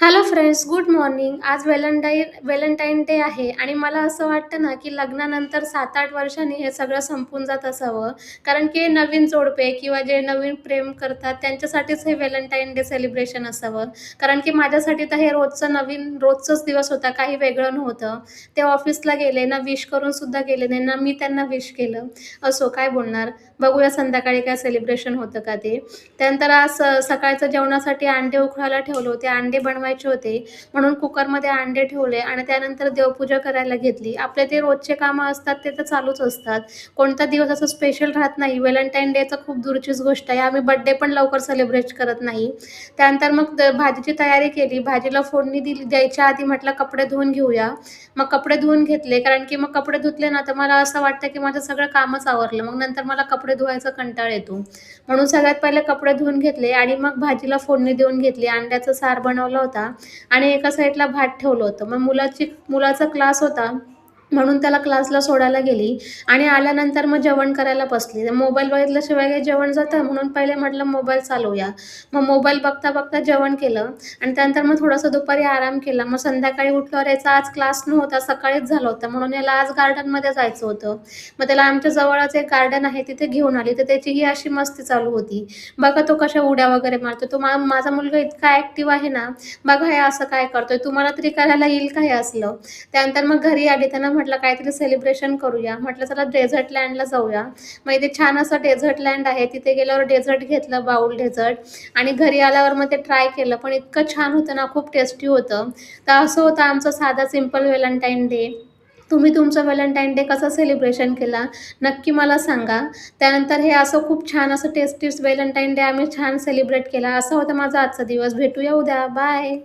Hello friends, good morning. आज Valentine day आहे आणि मला असं वाटतं ना, की लग्नानंतर 7-8 वर्षांनी हे सगळं संपून जात असावं. कारण की नवीन जोडपे किंवा जे नवीन प्रेम करतात त्यांच्यासाठीच हे व्हॅलेंटाईन डे सेलिब्रेशन असावं. कारण की माझ्यासाठी तर हे रोजचाच दिवस होता, काही वेगळं नव्हतं. ते ऑफिसला गेले ना, विश करून सुद्धा गेले नाही ना, मी त्यांना विश केलं. असो, काय बोलणार. बघूया संध्याकाळी काय सेलिब्रेशन होतं का ते. त्यानंतर आज सकाळचं जेवणासाठी अंडे उकळायला ठेवले होते. अंडे बनवायचे होते म्हणून कुकरमध्ये अंडे ठेवले आणि त्यानंतर देवपूजा करायला घेतली. आपले ते रोजचे कामं असतात ते तर चालूच असतात. कोणता दिवस असं स्पेशल राहत नाही. व्हॅलेंटाईन डे तर खूप दूरचीच गोष्ट आहे. आम्ही बर्थडे पण लवकर सेलिब्रेट करत नाही. त्यानंतर मग भाजीची तयारी केली. भाजीला फोडणी द्यायच्या आधी म्हटलं कपडे धुवून घेऊया. मग कपडे धुवून घेतले कारण की मग कपडे धुतले ना तर मला असं वाटतं की माझं सगळं कामच आवरलं. मग नंतर मला कपडे धुवायचा कंटाळा येतो. म्हणून सगळ्यात पहिले कपडे धुवून घेतले आणि मग भाजीला फोडणी देऊन घेतली. अंड्याचा सार बनवला होता आणि एका साईडला भात ठेवलं होतं. मग मुलाचा क्लास होता म्हणून त्याला क्लासला सोडायला गेली आणि आल्यानंतर मग जेवण करायला बसली. मोबाईल बघितल्याशिवाय काही जेवण जातं म्हणून पहिले म्हटलं मोबाईल चालवूया. मग मोबाईल बघता बघता जेवण केलं आणि त्यानंतर मग थोडंसं दुपारी आराम केला. मग संध्याकाळी उठल्यावर याचा आज क्लास नव्हता, सकाळीच झाला होता म्हणून याला आज गार्डनमध्ये जायचं होतं. मग त्याला आमच्या जवळच एक गार्डन आहे तिथे घेऊन आली. तर त्याची ही अशी मस्ती चालू होती. बघा तो कशा उड्या वगैरे मारतो. माझा मुलगा इतका ॲक्टिव्ह आहे ना, बघा हे असं काय करतोय, तुम्हाला तरी करायला येईल का हे असलं. त्यानंतर मग घरी आली. त्यांना म्हटलं काहीतरी सेलिब्रेशन करूया. म्हटलं चला डेझर्ट लँडला जाऊया. मग इथे छान असं डेझर्ट लँड आहे. तिथे गेल्यावर डेझर्ट घेतलं, बाउल डेझर्ट आणि घरी आल्यावर मग ते ट्राय केलं. पण इतकं छान होतं ना, खूप टेस्टी होतं. तर असं होतं आमचं साधा सिंपल व्हॅलेंटाईन डे. तुम्ही तुमचं व्हॅलेंटाईन डे कसं सेलिब्रेशन केला नक्की मला सांगा. त्यानंतर हे असं खूप छान असं टेस्टी व्हॅलेंटाईन डे आम्ही छान सेलिब्रेट केला. असा होता माझा आजचा दिवस. भेटूया उद्या. बाय.